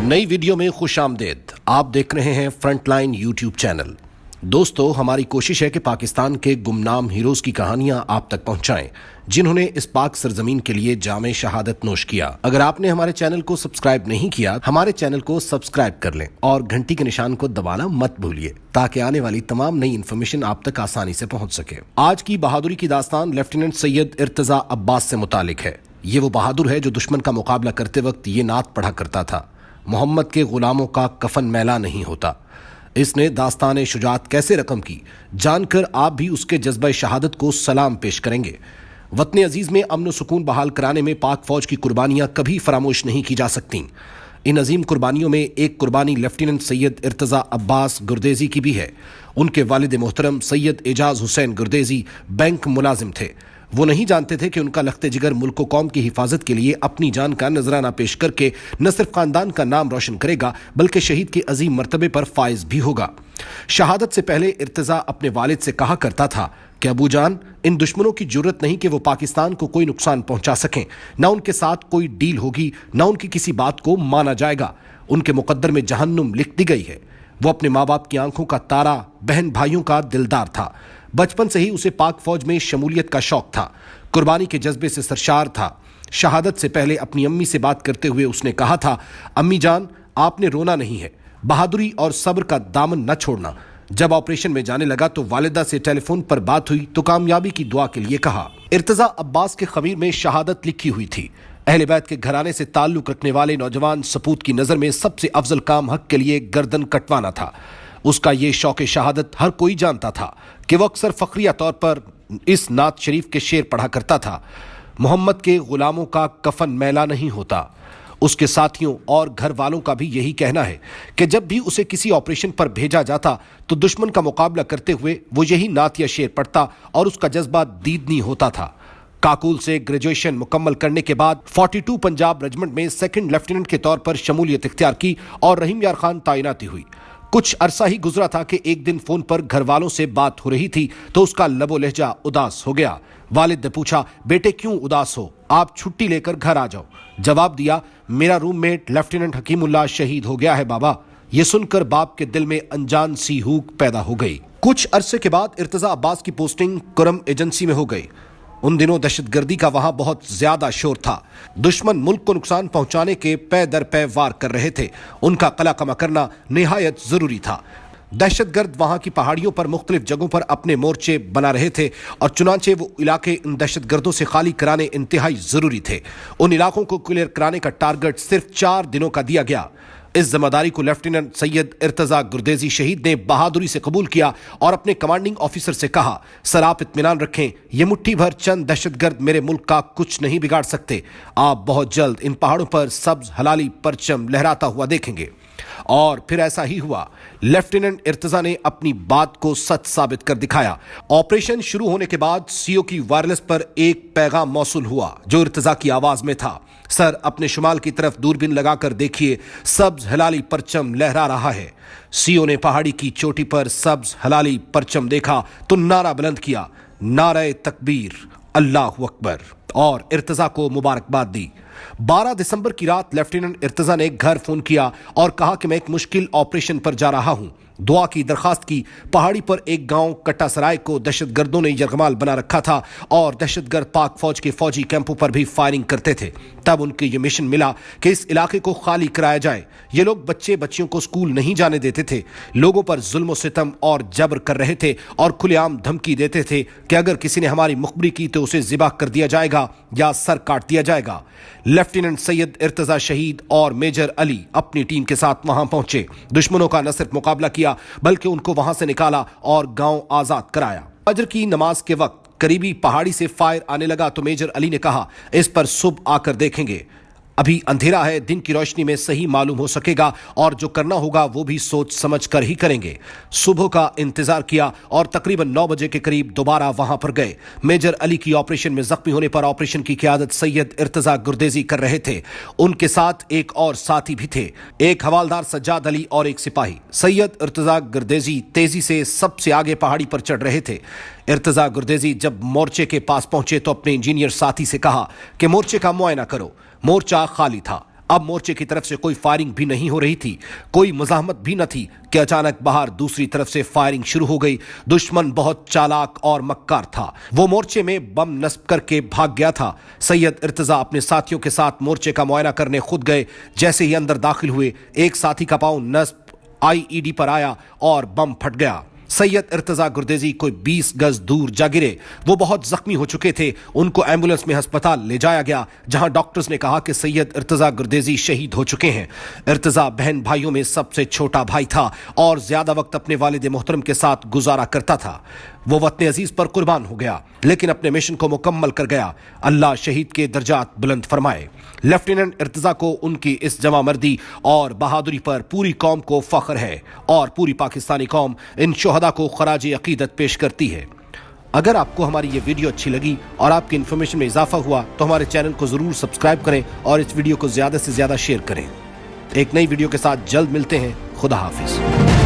नई वीडियो में खुश आमदेद। आप देख रहे हैं फ्रंटलाइन यूट्यूब चैनल। दोस्तों, हमारी कोशिश है कि पाकिस्तान के गुमनाम हीरोज की कहानियां आप तक पहुंचाएं, जिन्होंने इस पाक सरजमीन के लिए जामे शहादत नोश किया। अगर आपने हमारे चैनल को सब्सक्राइब नहीं किया, हमारे चैनल को सब्सक्राइब कर लें और घंटी के निशान को दबाना मत भूलिए, ताकि आने वाली तमाम नई इन्फॉर्मेशन आप तक आसानी से पहुंच सके। आज की बहादुरी की दास्तान लेफ्टिनेंट सैयद इर्तजा अब्बास से मुतालिक है। ये वो बहादुर है जो दुश्मन का मुकाबला करते वक्त ये नात पढ़ा करता था, मोहम्मद के गुलामों का कफन मैला नहीं होता। इसने दास्तान शुजात कैसे रकम की, जानकर आप भी उसके जज्बा शहादत को सलाम पेश करेंगे। वतन अजीज में अमन सुकून बहाल कराने में पाक फौज की कुर्बानियां कभी फरामोश नहीं की जा सकती। इन अजीम कुर्बानियों में एक कुर्बानी लेफ्टिनेंट सैयद इर्तजा अब्बास गुरदेजी की भी है। उनके वालिद मोहतरम सैयद एजाज हुसैन गुरदेजी बैंक मुलाजिम थे। वो नहीं जानते थे कि उनका लख्ते जिगर मुल्क व कौम की हिफाजत के लिए अपनी जान का नजराना पेश करके न सिर्फ खानदान का नाम रोशन करेगा, बल्कि शहीद के अजीम मर्तबे पर फाइज भी होगा। शहादत से पहले इर्तजा अपने वालिद से कहा करता था कि अबू जान, इन दुश्मनों की जरूरत नहीं कि वो पाकिस्तान को कोई नुकसान पहुंचा सकें। न उनके साथ कोई डील होगी, न उनकी किसी बात को माना जाएगा। उनके मुकद्दर में जहन्नुम लिख दी गई है। वो अपने माँ बाप की आंखों का तारा, बहन भाइयों का दिलदार था। बचपन से ही उसे पाक फौज में शमूलियत का शौक था। कुर्बानी के जज्बे से सरशार था। शहादत से पहले अपनी अम्मी से बात करते हुए उसने कहा था, अम्मी जान, आपने रोना नहीं है, बहादुरी और सब्र का दामन न छोड़ना। जब ऑपरेशन में जाने लगा तो वालिदा से टेलीफोन पर बात हुई तो कामयाबी की दुआ के लिए कहा। इर्तजा अब्बास के खमीर में शहादत लिखी हुई थी। अहले बैत के घराने से ताल्लुक रखने वाले नौजवान सपूत की नजर में सबसे अफजल काम हक के लिए गर्दन कटवाना था। उसका ये शौक शहादत हर कोई जानता था कि वो अक्सर फखरिया तौर पर इस नात शरीफ के शेर पढ़ा करता था, मोहम्मद के गुलामों का कफन मैला नहीं होता। उसके साथियों और घर वालों का भी यही कहना है कि जब भी उसे किसी ऑपरेशन पर भेजा जाता तो दुश्मन का मुकाबला करते हुए वो यही नात या शेर पढ़ता और उसका जज्बा दीदनी होता था। काकुल से ग्रेजुएशन मुकम्मल करने के बाद 42 पंजाब रेजिमेंट में सेकंड लेफ्टिनेंट के तौर पर शमूलियत इख्तियार की और रहीम यार खान तैनाती हुई। कुछ अरसा ही गुजरा था कि एक दिन फोन पर घर वालों से बात हो रही थी तो उसका लबो लहजा उदास हो गया। वालिद ने पूछा, बेटे क्यों उदास हो, आप छुट्टी लेकर घर आ जाओ। जवाब दिया, मेरा रूममेट लेफ्टिनेंट हकीमुल्लाह शहीद हो गया है बाबा। ये सुनकर बाप के दिल में अनजान सी हूक पैदा हो गई। कुछ अरसे के बाद इर्तजा अब्बास की पोस्टिंग कुरम एजेंसी में हो गई। उन दिनों दहशतगर्दी का वहां बहुत ज्यादा शोर था। दुश्मन मुल्क को नुकसान पहुंचाने के पै दर पै वार कर रहे थे। उनका कला कमा करना निहायत जरूरी था। दहशतगर्द वहां की पहाड़ियों पर मुख्तलिफ जगहों पर अपने मोर्चे बना रहे थे और चुनांचे वो इलाके इन दहशतगर्दों से खाली कराने इंतहाई जरूरी थे। उन इलाकों को क्लियर कराने का टारगेट सिर्फ 4 दिनों का दिया गया। इस जिम्मेदारी को लेफ्टिनेंट सैयद इर्तजा गुरदेजी शहीद ने बहादुरी से कबूल किया और अपने कमांडिंग ऑफिसर से कहा, सर आप इत्मीनान रखें, ये मुट्ठी भर चंद दहशतगर्द मेरे मुल्क का कुछ नहीं बिगाड़ सकते। आप बहुत जल्द इन पहाड़ों पर सब्ज हलाली परचम लहराता हुआ देखेंगे। और फिर ऐसा ही हुआ। लेफ्टिनेंट इर्तजा ने अपनी बात को सच साबित कर दिखाया। ऑपरेशन शुरू होने के बाद सीओ की वायरलेस पर एक पैगाम मौसूल हुआ जो इर्तजा की आवाज में था, सर अपने शुमाल की तरफ दूरबीन लगाकर देखिए, सब्ज हलाली परचम लहरा रहा है। सीओ ने पहाड़ी की चोटी पर सब्ज हलाली परचम देखा तो नारा बुलंद किया, नारे तकबीर, अल्लाह अकबर, और इर्तजा को मुबारकबाद दी। 12 दिसंबर की रात लेफ्टिनेंट इर्तजा ने घर फोन किया और कहा कि मैं एक मुश्किल ऑपरेशन पर जा रहा हूं। दुआ की दरखास्त की। पहाड़ी पर एक गांव कट्टा सराय को दहशतगर्दों ने यरगमाल बना रखा था और दहशतगर्द पाक फौज के फौजी कैंपों पर भी फायरिंग करते थे। तब उनके ये मिशन मिला कि इस इलाके को खाली कराया जाए। ये लोग बच्चे बच्चियों को स्कूल नहीं जाने देते थे, लोगों पर जुल्म सितम और जबर कर रहे थे और खुलेआम धमकी देते थे कि अगर किसी ने हमारी मुखबरी की तो उसे जिबा कर दिया जाएगा या सर काट दिया जाएगा। लेफ्टिनेंट सैयद इर्तजा शहीद और मेजर अली अपनी टीम के साथ वहां पहुंचे। दुश्मनों का न सिर्फ मुकाबला किया बल्कि उनको वहां से निकाला और गांव आजाद कराया। फजर की नमाज के वक्त करीबी पहाड़ी से फायर आने लगा तो मेजर अली ने कहा, इस पर सुबह आकर देखेंगे। अभी अंधेरा है, दिन की रोशनी में सही मालूम हो सकेगा और जो करना होगा वो भी सोच समझ कर ही करेंगे। सुबह का इंतजार किया और तकरीबन 9 बजे के करीब दोबारा वहां पर गए। मेजर अली की ऑपरेशन में जख्मी होने पर ऑपरेशन की क़ियादत सैयद इर्तजा गुरदेजी कर रहे थे। उनके साथ एक और साथी भी थे, एक हवालदार सज्जाद अली और एक सिपाही। सैयद इर्तजा गुरदेजी तेजी से सबसे आगे पहाड़ी पर चढ़ रहे थे। इर्तजा गुरदेजी जब मोर्चे के पास पहुंचे तो अपने इंजीनियर साथी से कहा कि मोर्चे का मुआयना करो। मोर्चा खाली था। अब मोर्चे की तरफ से कोई फायरिंग भी नहीं हो रही थी, कोई मज़ाहमत भी न थी कि अचानक बाहर दूसरी तरफ से फायरिंग शुरू हो गई। दुश्मन बहुत चालाक और मक्कार था। वो मोर्चे में बम नस्ब करके भाग गया था। सैयद इर्तजा अपने साथियों के साथ मोर्चे का मुआयना करने खुद गए। जैसे ही अंदर दाखिल हुए, एक साथी का पांव नस्ब आईईडी पर आया और बम फट गया। सैयद इर्तजा गुर्देजी कोई 20 गज दूर जा गिरे। वो बहुत जख्मी हो चुके थे। उनको एम्बुलेंस में अस्पताल ले जाया गया, जहां डॉक्टर्स ने कहा कि सैयद इर्तजा गुर्देजी शहीद हो चुके हैं। इर्तजा बहन भाइयों में सबसे छोटा भाई था और ज्यादा वक्त अपने वालिद मोहतरम के साथ गुजारा करता था। वो वतन अजीज पर कुर्बान हो गया, लेकिन अपने मिशन को मुकम्मल कर गया। अल्लाह शहीद के दर्जात बुलंद फरमाए। लेफ्टिनेंट इर्तजा को उनकी इस जमा मर्दी और बहादुरी पर पूरी कौम को फख्र है और पूरी पाकिस्तानी कौम इन शोहदा को खराज अकीदत पेश करती है। अगर आपको हमारी ये वीडियो अच्छी लगी और आपकी इन्फॉर्मेशन में इजाफा हुआ तो हमारे चैनल को जरूर सब्सक्राइब करें और इस वीडियो को ज्यादा से ज्यादा शेयर करें। एक नई वीडियो के साथ जल्द मिलते हैं। खुदा हाफिज।